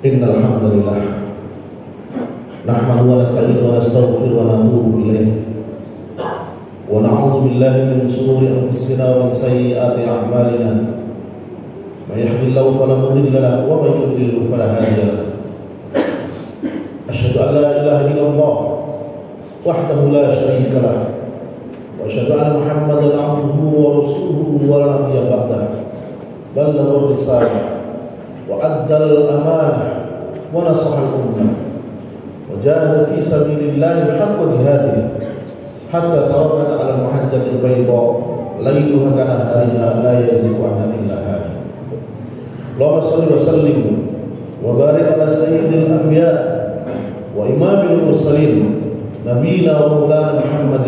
Innal hamdalillah nahmaduhu wa nasta'inuhu wa nastaghfiruhu wa natubu ilayh wa na'udzu billahi min shururi anfusina wa min sayyiati a'malina may yahdihillahu fala mudilla lahu wa may yudlil fala hadiya lahu asyhadu an la ilaha illallah wahdahu la syarika lahu wa asyhadu anna Muhammadan 'abduhu wa rasuluhu wa la nabiyya ba'dahu ballagha risalah وأدى الأمانة ونصح الأمة وجاهد في سبيل الله حق جهاده حتى تركنا على المحجة البيضاء ليلها كنهارها لا يزيغ عنها إلا هالك. اللهم صل وسلم وبارك على سيد الأنبياء وإمام المرسلين نبينا ومولانا محمد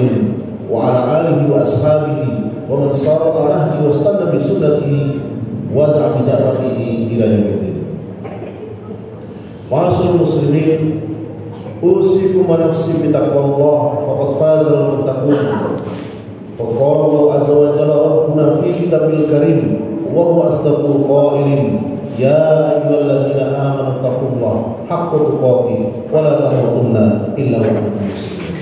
وعلى آله وأصحابه ومن صار على نهجه واستنى بسنته ودع بدعوته إلى يوم الدين. Ma'asyiral muslimin, usikum wa nafsi bitaqwallah faqad faza al-muttaqun. Qala Allah azza wa jalla rabbuna fi kitabil karim wa huwa asdaqul qailin ya ayyuhalladzina amanu taqullaha haqqa tuqatih wa la tamutunna illa wa antum muslimun.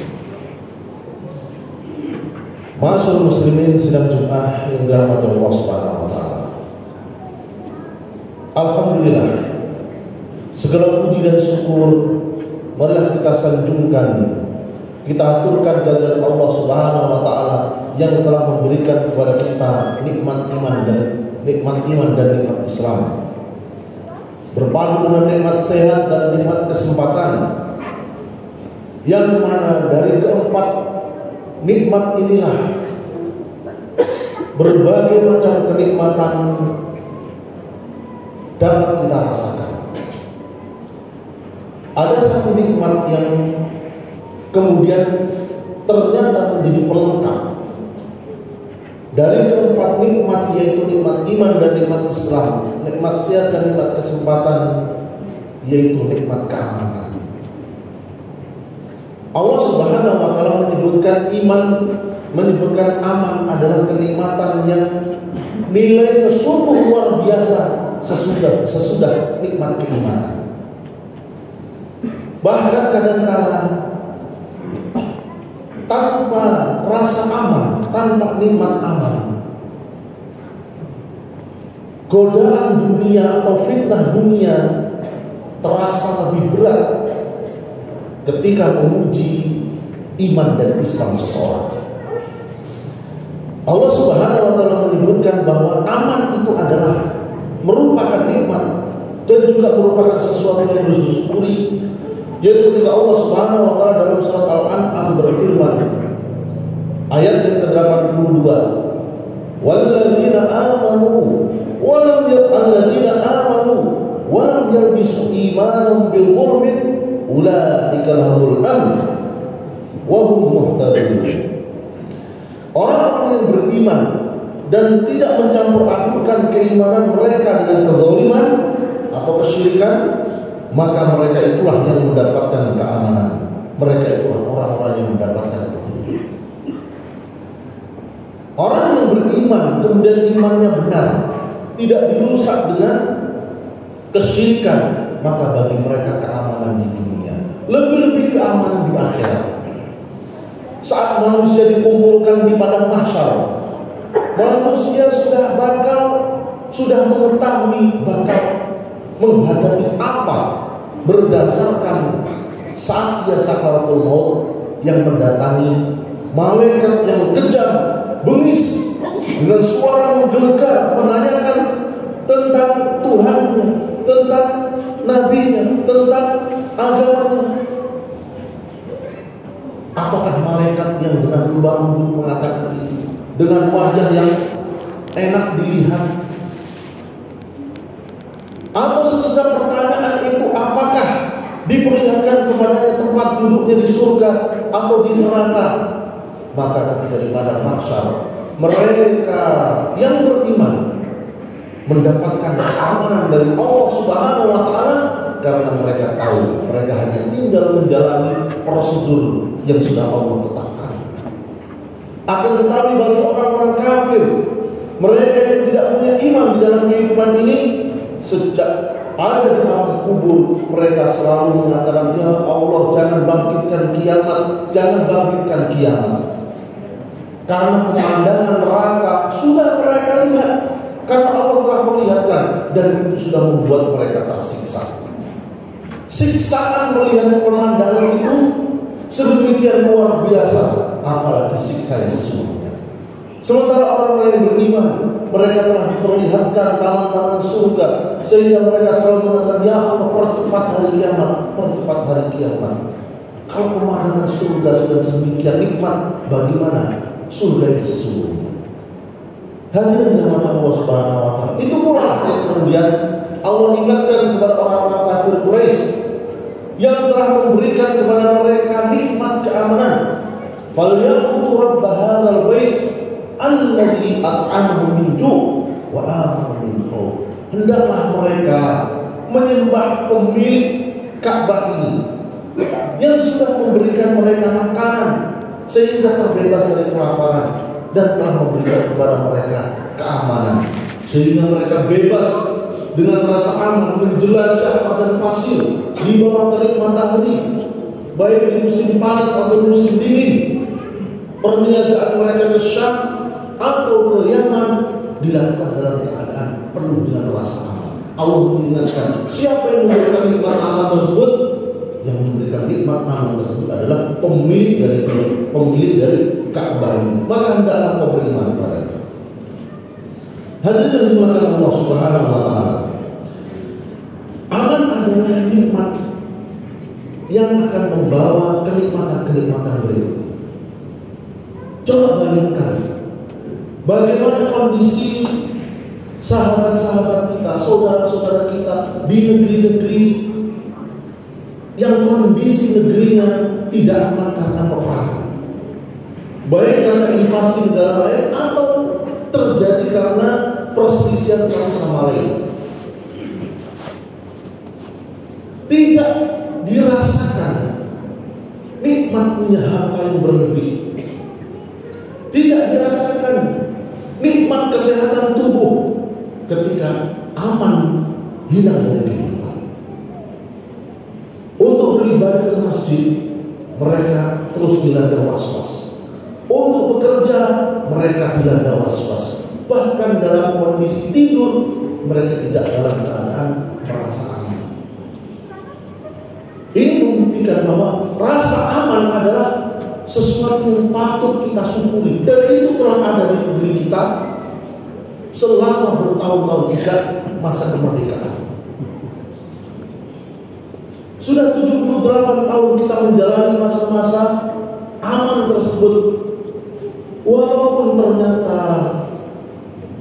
Ma'asyiral muslimin, sidang Jumat yang dirahmati Allah Subhanahu wa taala. Alhamdulillah, segala puji dan syukur marilah kita sanjungkan, kita aturkan kehadirat Allah Subhanahu wa taala yang telah memberikan kepada kita nikmat iman dan nikmat Islam. Berpadu dengan nikmat sehat dan nikmat kesempatan, yang mana dari keempat nikmat inilah berbagai macam kenikmatan dapat kita rasakan. Ada satu nikmat yang kemudian ternyata menjadi pelengkap dari keempat nikmat, yaitu nikmat iman dan nikmat Islam, nikmat sehat dan nikmat kesempatan, yaitu nikmat keamanan. Allah Subhanahu wa taala menyebutkan iman, menyebutkan aman adalah kenikmatan yang nilainya sungguh luar biasa sesudah nikmat keimanan. Bahkan kadang-kala tanpa rasa aman, tanpa nikmat aman, godaan dunia atau fitnah dunia terasa lebih berat ketika menguji iman dan Islam seseorang. Allah Subhanahu wa Ta'ala menyebutkan bahwa aman itu adalah merupakan nikmat dan juga merupakan sesuatu yang harus disyukuri, yaitu ketika Allah Subhanahu wa Ta'ala dalam surat Al-An'am berfirman ayat yang ke-82, walladzina amanu wa lam yalbisu imanahum bil zulmin ulaika lahumul amn wa hum muhtadun. Orang-orang yang beriman dan tidak mencampur adukan keimanan mereka dengan kezaliman atau kesyirikan, maka mereka itulah yang mendapatkan keamanan. Mereka itulah orang-orang yang mendapatkan petunjuk. Orang yang beriman kemudian imannya benar, tidak dirusak dengan kesyirikan, maka bagi mereka keamanan di dunia, lebih-lebih keamanan di akhirat. Saat manusia dikumpulkan di padang mahsyar, manusia sudah mengetahui bakal menghadapi apa berdasarkan saat ia sakaratul maut yang mendatangi malaikat yang kejam, bengis, dengan suara menggelegar menanyakan tentang Tuhannya, tentang nabinya, tentang agamanya. Ataukah malaikat yang dengan lembut mengatakan ini dengan wajah yang enak dilihat? Atau sesudah pertanyaan itu apakah diperlihatkan kepadanya tempat duduknya di surga atau di neraka? Maka ketika di padang mahsyar, mereka yang beriman mendapatkan keamanan dari Allah Subhanahu wa Ta'ala, karena mereka tahu mereka hanya tinggal menjalani prosedur yang sudah Allah tetapkan. Akan tetapi bagi orang-orang kafir, mereka yang tidak punya iman di dalam kehidupan ini, sejak ada di alam kubur, mereka selalu mengatakan, ya Allah, jangan bangkitkan kiamat, jangan bangkitkan kiamat. Karena pemandangan neraka sudah mereka lihat, karena Allah telah perlihatkan, dan itu sudah membuat mereka tersiksa. Siksaan melihat pemandangan itu sedemikian luar biasa, apalagi siksa yang sesungguhnya. Sementara orang-orang yang beriman, mereka telah diperlihatkan taman-taman surga, sehingga mereka selalu mengatakan, ya Allah, percepat hari kiamat, percepat hari kiamat. Kalau pemandangan surga sudah sedemikian nikmat, bagaimana surga yang sesungguhnya? Hadirin dirahmati Allah Subhanahu wa Ta'ala. Itu pula yang kemudian Allah ingatkan kepada orang-orang kafir Quraisy yang telah memberikan kepada mereka nikmat keamanan. Falyaqutu rabb hadzal bait alladzi at'amahum min ju' wa amanahum min khauf. Hendaklah mereka menyembah pemilik Ka'bah ini yang sudah memberikan mereka makanan sehingga terbebas dari kelaparan, dan telah memberikan kepada mereka keamanan sehingga mereka bebas dengan rasa aman menjelajah padang pasir di bawah terik matahari, baik di musim panas atau musim dingin. Perniagaan mereka ke Syam atau ke Yaman dilakukan dalam keadaan penuh dengan rasa aman. Allah mengingatkan, siapa yang memberikan nikmat aman tersebut? Yang memberikan nikmat aman tersebut adalah pemilik dari Ka'bah ini. Maka hendaklah kau beriman kepadanya. Hadirin yang dimuliakan Allah Subhanahu wa Ta'ala, aman adalah nikmat yang akan membawa kenikmatan-kenikmatan berikutnya. Coba bayangkan bagaimana kondisi sahabat-sahabat kita, saudara-saudara kita di negeri-negeri yang kondisi negerinya tidak aman karena peperangan, baik karena invasi negara lain atau terjadi karena perselisihan satu sama lain. Tidak dirasakan nikmat punya harta yang berlebih, tidak dirasakan nikmat kesehatan tubuh ketika aman hilang dari kehidupan. Untuk beli beribadah ke masjid, mereka terus dilanda was-was. Untuk bekerja, mereka dilanda was-was. Bahkan dalam kondisi tidur, mereka tidak dalam keadaan merasa aman. Ini membuktikan bahwa rasa aman adalah sesuatu yang patut kita syukuri. Dan itu telah ada di negeri kita selama bertahun-tahun sejak masa kemerdekaan. Sudah 78 tahun kita menjalani masa-masa aman tersebut. Walaupun ternyata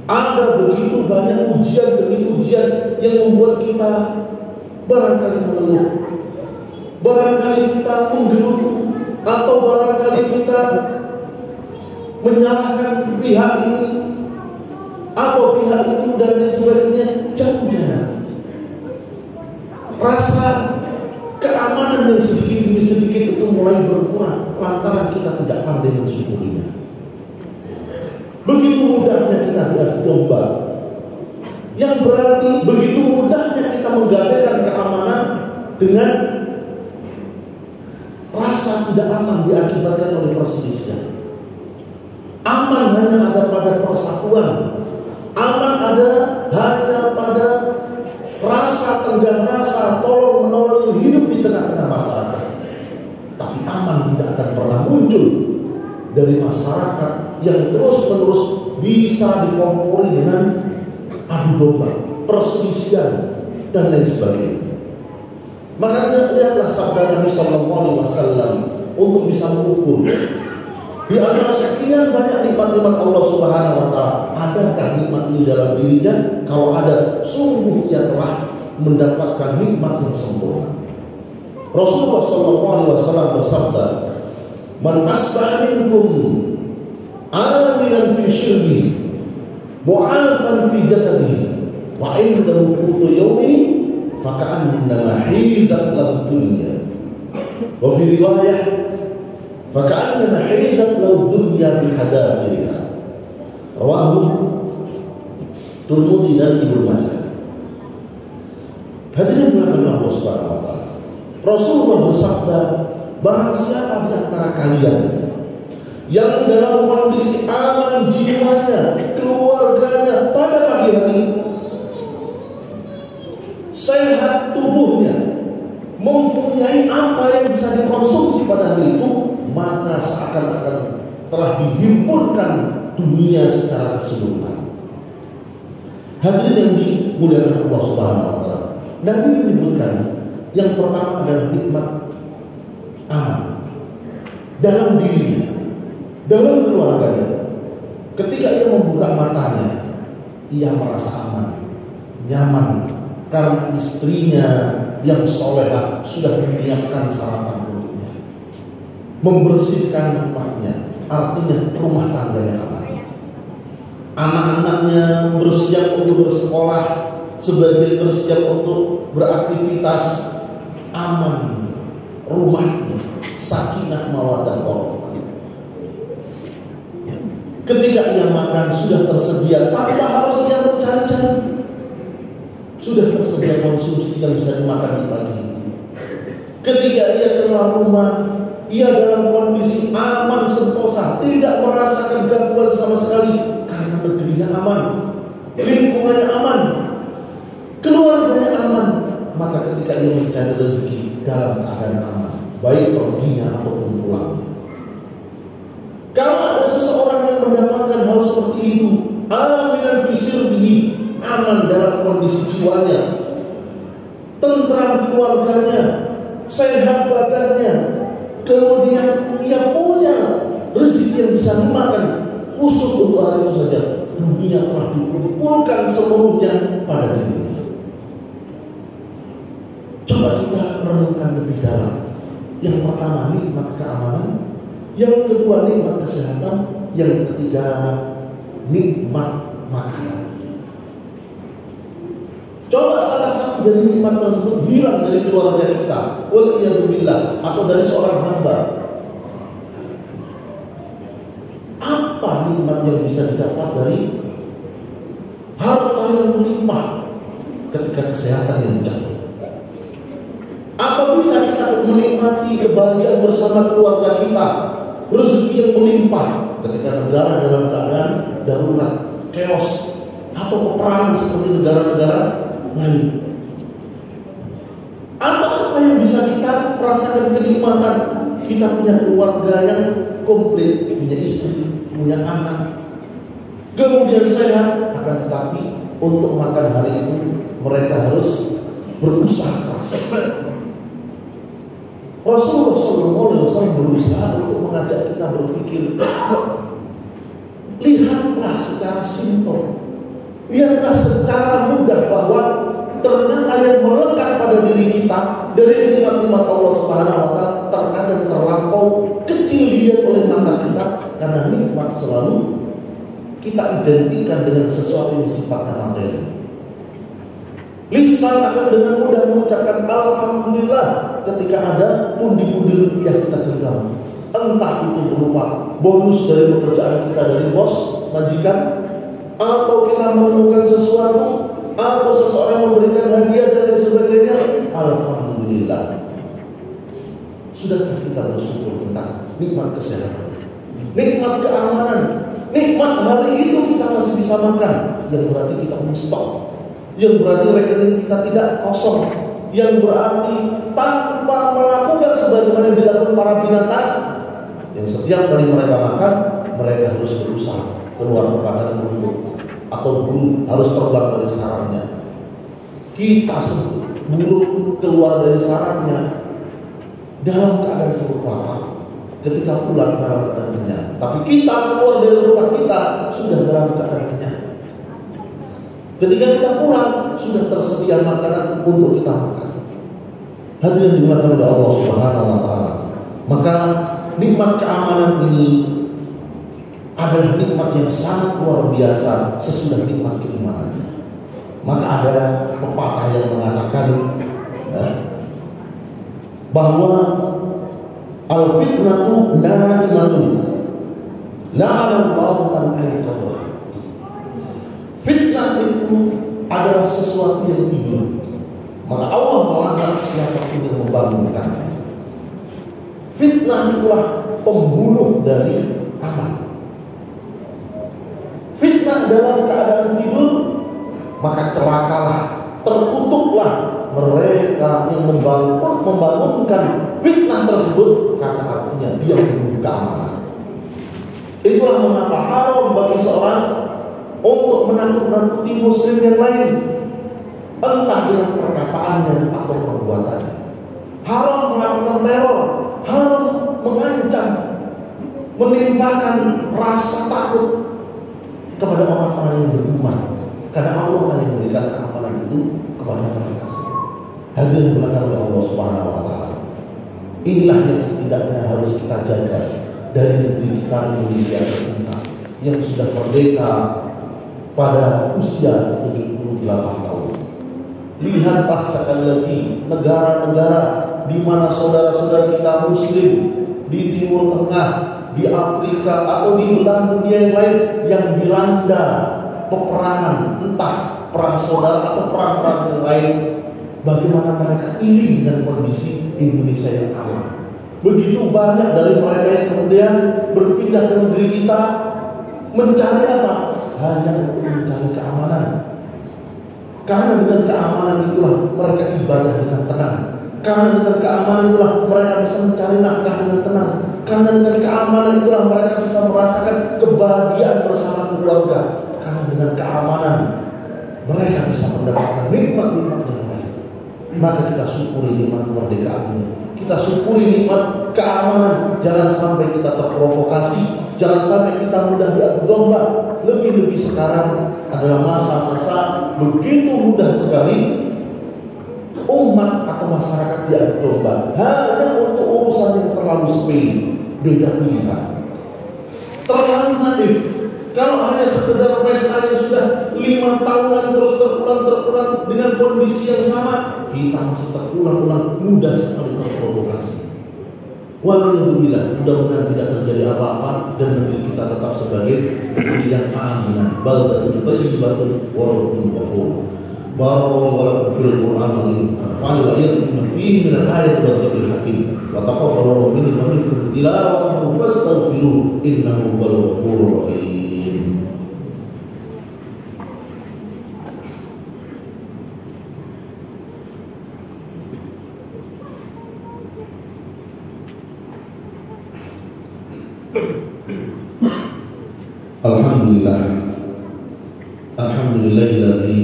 ada begitu banyak ujian demi ujian yang membuat kita barangkali mengeluh, barangkali kita menggerutu, atau barangkali kita menyalahkan pihak ini atau pihak itu dan lain sebagainya. Jangan-jangan rasa keamanan yang sedikit demi sedikit itu mulai berkurang lantaran kita tidak pandai mensyukurinya. Begitu mudahnya kita diadu domba, yang berarti begitu mudahnya kita menggadaikan keamanan dengan rasa tidak aman diakibatkan oleh perselisihan. Aman hanya ada pada persatuan. Aman adalah hanya pada rasa tenggang rasa tolong menolong yang hidup di tengah-tengah masyarakat. Tapi aman tidak akan pernah muncul dari masyarakat yang terus-menerus bisa dikompori dengan adu domba, perselisihan dan lain sebagainya. Makanya lihatlah sabda Nabi SAW untuk bisa mengukur di antara sekian banyak nikmat-nikmat Allah Subhanahu Wa Taala, adakah nikmat ini dalam dirinya? Kalau ada, sungguh ia telah mendapatkan nikmat yang sempurna. Rasulullah SAW bersabda, "Man asbaha minkum aminan fi syirbi, mu'afan fi jasadihi, wa indahu qutu yawmi, faka'annama hizat lahu dunya." Wa fi riwayah, faka'annama hizat lahu dunya bihadafiriha. Rawahu Tirmidzi dan Ibnu Majah. Hadirin dimuliakan Allah Subhanahu wa taala. Rasulullah bersabda, barang siapa di antara kalian yang dalam kondisi aman jiwanya, keluarganya pada pagi hari, sehat tubuhnya, mempunyai apa yang bisa dikonsumsi pada hari itu, maka seakan-akan telah dihimpunkan dunia secara keseluruhan. Hadirin yang dimuliakan Allah Subhanahu wa taala. Nabi menyebutkan yang pertama adalah nikmat aman dalam dirinya, dalam keluarganya. Ketika ia membuka matanya, ia merasa aman, nyaman, karena istrinya yang solehah sudah menyiapkan sarapan untuknya, membersihkan rumahnya, artinya rumah tangganya aman. Anak-anaknya bersiap untuk bersekolah, sebagian bersiap untuk beraktivitas, aman rumahnya, sakinah mawaddah warahmah. Ketika ia makan sudah tersedia tanpa harus ia mencari-cari, sudah tersedia konsumsi yang bisa dimakan di pagi itu. Ketika ia keluar rumah, ia dalam kondisi aman sentosa, tidak merasakan gangguan sama sekali karena negerinya aman, lingkungannya aman, keluarganya aman. Maka ketika ia mencari rezeki dalam keadaan aman, baik perginya ataupun pulangnya. Kalau ada seseorang yang mendapatkan hal seperti itu, aminan fi sirbihi, aman dalam kondisi jiwanya, tentram keluarganya, sehat badannya, kemudian ia punya rezeki yang bisa dimakan khusus untuk hari itu saja, dunia telah dikumpulkan seluruhnya pada dirinya. Coba kita renungkan lebih dalam. Yang pertama nikmat keamanan, yang kedua nikmat kesehatan, yang ketiga nikmat makanan. Coba salah satu dari nikmat tersebut hilang dari keluarga kita, waliyadzubillah, atau dari seorang hamba. Apa nikmat yang bisa didapat dari harta yang melimpah ketika kesehatan yang dicapai? Apa bisa kita menikmati kebahagiaan bersama keluarga kita, rezeki yang melimpah ketika negara dalam keadaan darurat, chaos, atau peperangan seperti negara-negara lain? Atau apa yang bisa kita rasakan kenikmatan? Kita punya keluarga yang komplit, punya istri, punya anak, kemudian sehat, akan tetapi untuk makan hari itu mereka harus berusaha keras. Rasulullah SAW berusaha untuk mengajak kita berpikir. Lihatlah secara simpel, lihatlah secara mudah bahwa ternyata yang melekat pada diri kita dari nikmat-nikmat Allah Subhanahu wa Ta'ala terkadang terlampau kecil dilihat oleh mata kita, karena nikmat selalu kita identikan dengan sesuatu yang sifatnya materi. Lisan akan dengan mudah mengucapkan alhamdulillah ketika ada pundi-pundi rupiah kita genggam. Entah itu berupa bonus dari pekerjaan kita dari bos, majikan, atau kita menemukan sesuatu, atau seseorang memberikan hadiah dan lain sebagainya. Alhamdulillah. Sudahkah kita bersyukur tentang nikmat kesehatan, nikmat keamanan, nikmat hari itu kita masih bisa makan, yang berarti kita punya stok, yang berarti rekening kita tidak kosong, yang berarti tanpa melakukan sebagaimana dilakukan para binatang yang setiap kali mereka makan, mereka harus berusaha keluar ke padang rumput, atau burung harus terbang dari sarangnya. Kita burung keluar dari sarangnya dalam keadaan perut lapar, ketika pulang dalam keadaan kenyang. Tapi kita keluar dari rumah kita sudah dalam keadaan kenyang. Ketika kita pulang sudah tersedia makanan untuk kita makan. Hadirin dimuliakan oleh Allah Subhanahu wa Ta'ala. Maka nikmat keamanan ini adalah nikmat yang sangat luar biasa sesudah nikmat keimanan. Maka ada pepatah yang mengatakan bahwa al-fitnatu na'imatun la'anallahu man ayqadha. Fitnah itu adalah sesuatu yang tidur, maka Allah melaknat siapapun yang membangunkannya. Fitnah itulah pembunuh dari amal. Fitnah dalam keadaan tidur, maka celakalah, terkutuklah mereka yang membangunkan fitnah tersebut, karena artinya dia membunuh keamanan. Itulah mengapa haram bagi seorang untuk menakut-nakuti muslim yang lain, entah dengan perkataannya atau perbuatannya. Haram melakukan teror, haram mengancam, menimpakan rasa takut kepada orang-orang yang beriman, karena Allah lah yang memberikan keamanan itu kepada mereka. Hadirin dimuliakan oleh Allah Subhanahu wa Ta'ala. Inilah yang setidaknya harus kita jaga dari negeri kita Indonesia tercinta yang sudah merdeka pada usia 78 tahun. Lihatlah sekali lagi negara-negara di mana saudara-saudara kita muslim di Timur Tengah, di Afrika, atau di belahan dunia yang lain yang dilanda peperangan, entah perang saudara atau perang-perang yang lain, bagaimana mereka iri dengan kondisi Indonesia yang aman. Begitu banyak dari mereka yang kemudian berpindah ke negeri kita mencari apa? Hanya untuk mencari keamanan. Karena dengan keamanan itulah mereka ibadah dengan tenang. Karena dengan keamanan itulah mereka bisa mencari nafkah dengan tenang. Karena dengan keamanan itulah mereka bisa merasakan kebahagiaan bersama keluarga. Karena dengan keamanan mereka bisa mendapatkan nikmat-nikmat yang lain. Maka kita syukuri nikmat kemerdekaan ini. Kita syukuri nikmat keamanan. Jangan sampai kita terprovokasi, jangan sampai kita mudah diadu domba. Lebih-lebih sekarang adalah masa-masa begitu mudah sekali umat atau masyarakat diadu domba hanya untuk urusan yang terlalu sepele, beda pilihan, terlalu naif. Kalau hanya sekedar pesta yang sudah 5 tahunan terus terulang dengan kondisi yang sama, kita masih terulang-ulang mudah sekali terprovokasi. Walhamdulillah, mudah-mudahan tidak terjadi apa-apa dan negeri kita tetap sebagai negeri yang aminan, baldatun thayyibatun wa rabbun ghafur. Barakallahu wa lakum fil Qur'an al-azim. Nafa'ani wa iyyakum bima fihi min al-ayati wa dhikril hakim. Wa taqabbalu minni wa minkum tilawatahu fastaghfiruhu innahu huwal ghafurur rahim. Alhamdulillahilladzi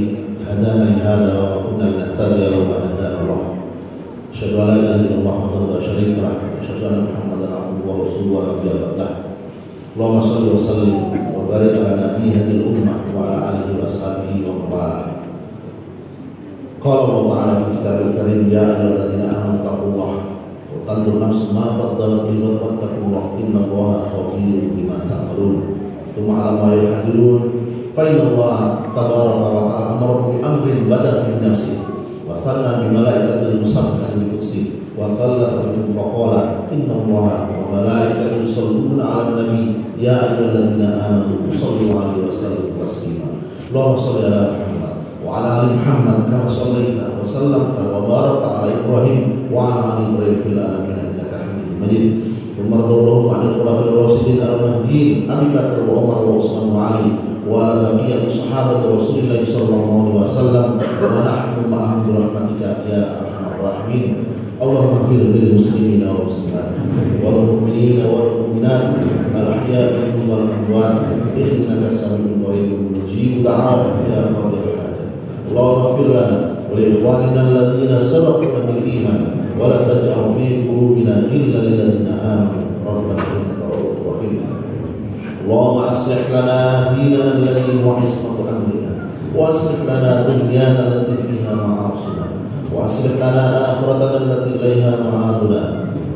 hadana li hadza wa ma kunna linahtadiya lawla an hadana Allah. Asyhadu an la ilaha illallah wahdahu la syarika lah wa asyhadu anna Muhammadan abduhu wa rasuluhu wa nabiyyu ba'dah. Allahumma shalli wa sallim wa barik ala nabiyyi hadhihi al-ummah wa ala alihi wa ashabihi wa man walah. Qala Allah ta'ala fi kitabil karim ya ayyuhalladzina amanu taqullaha wa tanzur nafsun ma qaddamat li ghadin wattaqullaha innallaha khabirun bima ta'malun. Thumma 'ala ma yuhaddirun فإن الله تبارك وتعالى أمركم بأمر بدأ في نفسه وثنى بملائكة المسبحة بقدسه وثلث بكم فقال إن الله وملائكته يصلون على النبي يا أيها الذين آمنوا صلوا عليه وسلموا تسليما. اللهم صل على محمد وعلى آل محمد كما صليت وسلمت وباركت على إبراهيم وعلى آل إبراهيم في العالمين إنك حميد مجيد. ثم ارض اللهم عن الخلفاء الراشدين المهديين أبي بكر وعمر وعثمان وعلي وعلى بقية صحابة رسول الله صلى الله عليه وسلم ونحن معهم برحمتك يا أرحم الراحمين. اللهم اغفر للمسلمين والمسلمات والمؤمنين والمؤمنات الأحياء منهم والأموات إنك سميع قريب مجيب دعوات يا قاضي الحاجة. اللهم اغفر لنا ولإخواننا الذين سبقونا بالإيمان ولا تجعل في قلوبنا غلا للذين آمنوا ربنا إنك رؤوف رحيم. اللهم أصلح لنا ديننا الذي هو عصمة أمرنا وأصلح لنا دنيانا التي فيها معاصينا وأصلح لنا آخرتنا التي إليها معادنا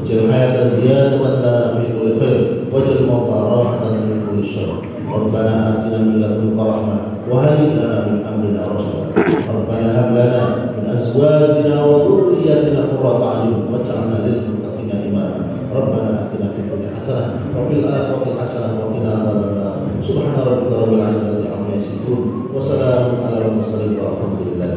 واجعل الحياة زيادة لنا في كل خير واجعل الموت راحة من كل شر. ربنا آتنا من لدنك رحمة وهيئ لنا من أمرنا رشدا. ربنا هب لنا من أزواجنا وذرياتنا قرة أعين واجعلنا للمتقين إماما. ربنا آتنا في الدنيا حسنة وفي الآخرة حسنة وقنا عذاب النار. سبحان ربك رب العزة عما يصفون وسلام على المرسلين والحمد لله.